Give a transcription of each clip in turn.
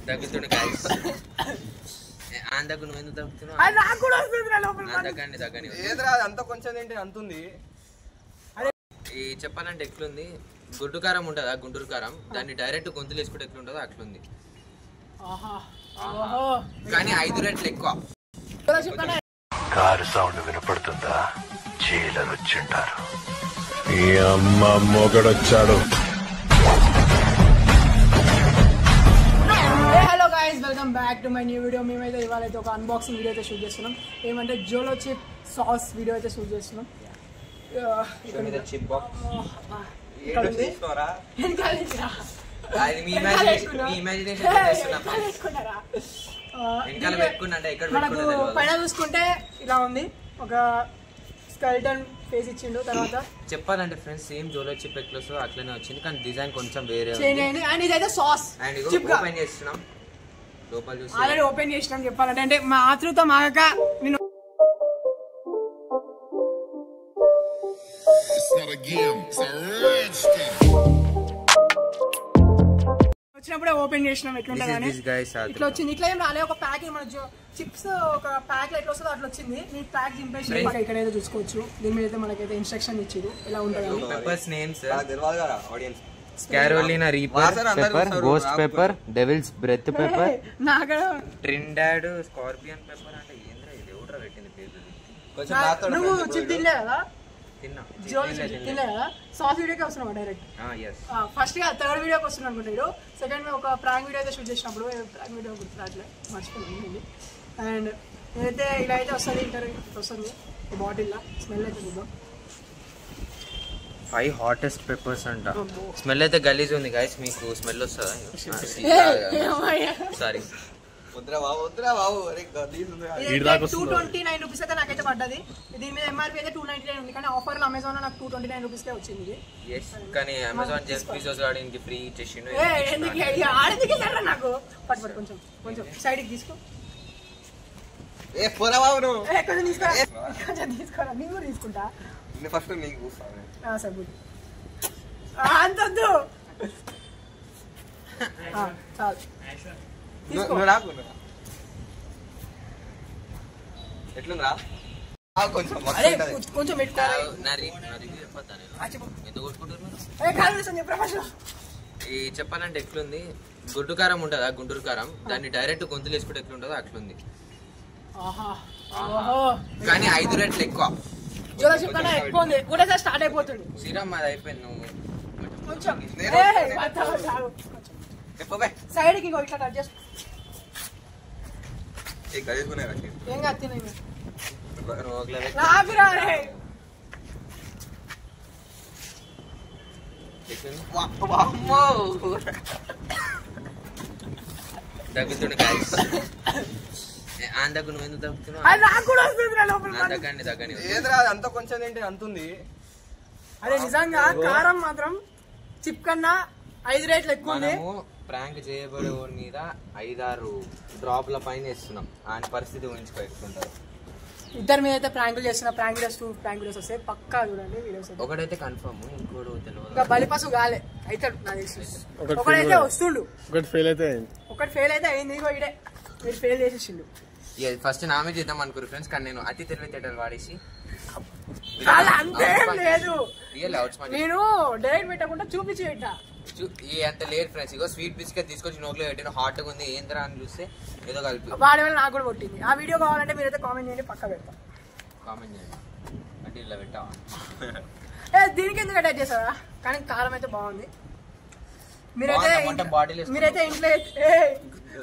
తగ్గుతుండు guys. నువ్వు ఎందుకు తగ్గుతున్నావు? తగ్గండి అంత కొంచెం ఏంటి అంతుంది. ఈ చెప్పాలంటే ఎట్లుంది, గుడ్డు కారం ఉంటుందా గుంటూరు కారం, దాన్ని డైరెక్ట్ గొంతులు వేసుకుంటే ఎట్లుంటుందో అట్లుంది. కానీ 5 రెట్లు ఎక్కువ. కారు సౌండ్ వినపడుతుందా? చీలరు వచ్చింటారు. ఈ అమ్మ మొగడొచ్చాడు. Hello guys, welcome back to my new video. మేమైతే ఇవాళ అయితే ఒక అన్బాక్సింగ్ వీడియో అయితే షూట్ చేస్తున్నాం. ఏమంటే జోలో చిప్ సాస్ వీడియో అయితే షూట్ చేస్తున్నాం. మనకు పైన చూసుకుంటే ఇలా ఉంది, ఒక స్కెల్టన్ ఫేస్ ఇచ్చిండు. తర్వాత చెప్పాలంటే ఫ్రెండ్స్ సేమ్ జోలో చిప్ ఎక్లోస్ అట్లనే వచ్చింది, కానీ డిజైన్ కొంచెం వేరే చేంజ్ అయింది. అండ్ ఇదైతే సాస్ ఓపెన్ చేస్తున్నాం. లోపల చూసి ఆల్రెడీ ఓపెన్ చేసినాం. చెప్పాలంటే అంటే మా ఆతృత మాగక నేను వచ్చినప్పుడే ఓపెన్ చేసినాం. ఎట్లుంటదని ఇట్లా వచ్చింది. ఇట్లా ఏం రాలే, ఒక ప్యాకింగ్ మన చిప్స్ ఒక ప్యాక్ ఎట్లా వస్తుందో అట్లా వచ్చింది. నేను ప్యాక్ చింపేసి ఇక్కడ అయితే చూసుకోవచ్చు. దీని మీద అయితే మనకైతే ఇన్స్ట్రక్షన్ ఇచ్చింది ఎలా ఉంటుంది. Peppers names Carolina Reaper pepper, Ghost pepper, Devil's Breath pepper, Trinidad Scorpion pepper. అంటే ఏంద్రా ఇది ఎవడ్రా పెట్టింది పేరు? కొంచెం నాతో నువ్వు చిప్ తినలే కదా? తినలే కదా? సాస్ వీడియోకి వస్తున్నావా డైరెక్ట్? ఫస్ట్ గా థర్డ్ వీడియోకి వస్తున్నా అనుకుంటాడు. సెకండ్ ఒక ప్రాంక్ వీడియో అయితే షూట్ చేసినప్పుడు ప్రాంక్ వీడియో గుర్తురాట్లే, మర్చిపోయింది. అండ్ నేనైతే ఇలా అయితే వస్తుంది, ఇంటర్వ్యూ వస్తుంది బాటిల్ లా. స్మెల్ అయితే చూద్దాం. 5 హాటెస్ట్ పెప్పర్స్ అంట. స్మెల్ అయితే గలీజ్ ఉంది గైస్, మీకు స్మెల్ వస్తుందా? సారీ 229 రూపీస్ అయితే నాకైతే పడ్డది. దీని మీద ఎంఆర్పీ అయితే 299 ఉంది, కానీ ఆఫర్ లో అమెజాన్ లో నాకు 229 రూపీస్ కే వచ్చింది. కానీ అమెజాన్ జెఫ్ బెజోస్ గాడు ఇంకి ఫ్రీ ఇచ్చేసిండు. నాకు పట్టుబడి కొంచెం కొంచెం సైడ్ కి తీసుకో. కొంచెం తీసుకోరా, నేను కూడా తీసుకుంటా. ఫస్ట్ నీకు అంతొద్దు, చాలు ఎట్లుందా కొంచెం ఈ చెప్పాలంటే ఎట్లుంది, గుడ్డు కారం ఉంటుందా గుంటూరు కారం, దాన్ని డైరెక్ట్ గొంతులు వేసుకుంటే ఎట్లుంటుందో అట్లుంది. కానీ 5 రెట్లు ఎక్కువ. స్టార్ట్ అయిపోతుంది. శ్రీరామ్ అది అయిపోయింది. నువ్వు కొంచెం సైడ్ కి ఇట్లా టచ్ చేస్తా. ఏం కాదు, తినండి. తగ్గుతుండు గాయ్స్. నువ్వు ఎందుకు తగ్గుతున్నావు? తగ్గండి. అంత కొంచెం ఏంటి అంతుంది. అదే నిజంగా కారం మాత్రం చిప్ కన్నా 5 రేట్లు ఎక్కువ. ప్రాంక్ చేయబడే మీద 5-6 డ్రాప్ల పైన ఇస్తున్నాం. ఆయన పరిస్థితి ఊహించుకుంటారు. ఇద్దరి మీద అయితే ప్రాంకులు చేస్తున్నా. ప్రాంక్ వీడియోస్ వస్తాయి పక్కా చూడండి. వీడియోస్ ఒకటైతే కన్ఫర్మ్, ఇంకోటి తెలియదు. ఇంకా బలిపసు గాలే అయితే ఒకటైతే వస్తుండు. ఒకటి ఫెయిల్ అయితే అయింది. ఇగో ఇడే మీరు ఫెయిల్ చేసేసిండు. ఫస్ట్ నామే చేద్దాం అనుకోరు ఫ్రెండ్స్, కానీ నేను అతి తెలివితేటలు వాడేసి అంతేం లేదు. నేను డైరెక్ట్ పెట్టకుండా చూపించి పెట్టా. అంత లేదు ఫ్రెండ్స్. ఇగో స్వీట్ బిస్కెట్ తీసుకొచ్చి నోట్లో పెట్టిన, హాట్ గా ఉంది ఏంద్రా అని చూస్తే ఏదో కలిపి వాడి వల్ల నాకు కూడా కొట్టింది. ఆ వీడియో కావాలంటే మీరైతే కామెంట్ చేయండి, పక్కా పెడతా. కామెంట్ చేయండి. అంటే ఇలా పెట్టావా? దీనికి ఎందుకు అటాచ్ చేస్తారా? కానీ కారం అయితే బాగుంది.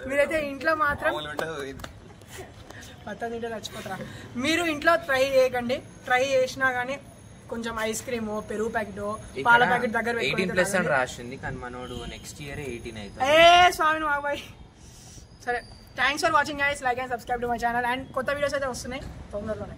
మీరైతే ఇంట్లో మాత్రం పత్తా తింటే చచ్చిపోతారా? మీరు ఇంట్లో ట్రై చేయకండి. ట్రై చేసినా గానీ కొంచెం ఐస్ క్రీమ్, పెరుగు ప్యాకెట్, పాల ప్యాకెట్ దగ్గర 18+ అని రాసింది, కానీ మనోడు నెక్స్ట్ ఇయర్ 18 అవుతాడు. స్వామి బాబాయ్. సరే, thanks for watching guys. Like and subscribe to my channel. And కొత్త వీడియోస్ అయితే వస్తున్నాయి తొందరలోనే.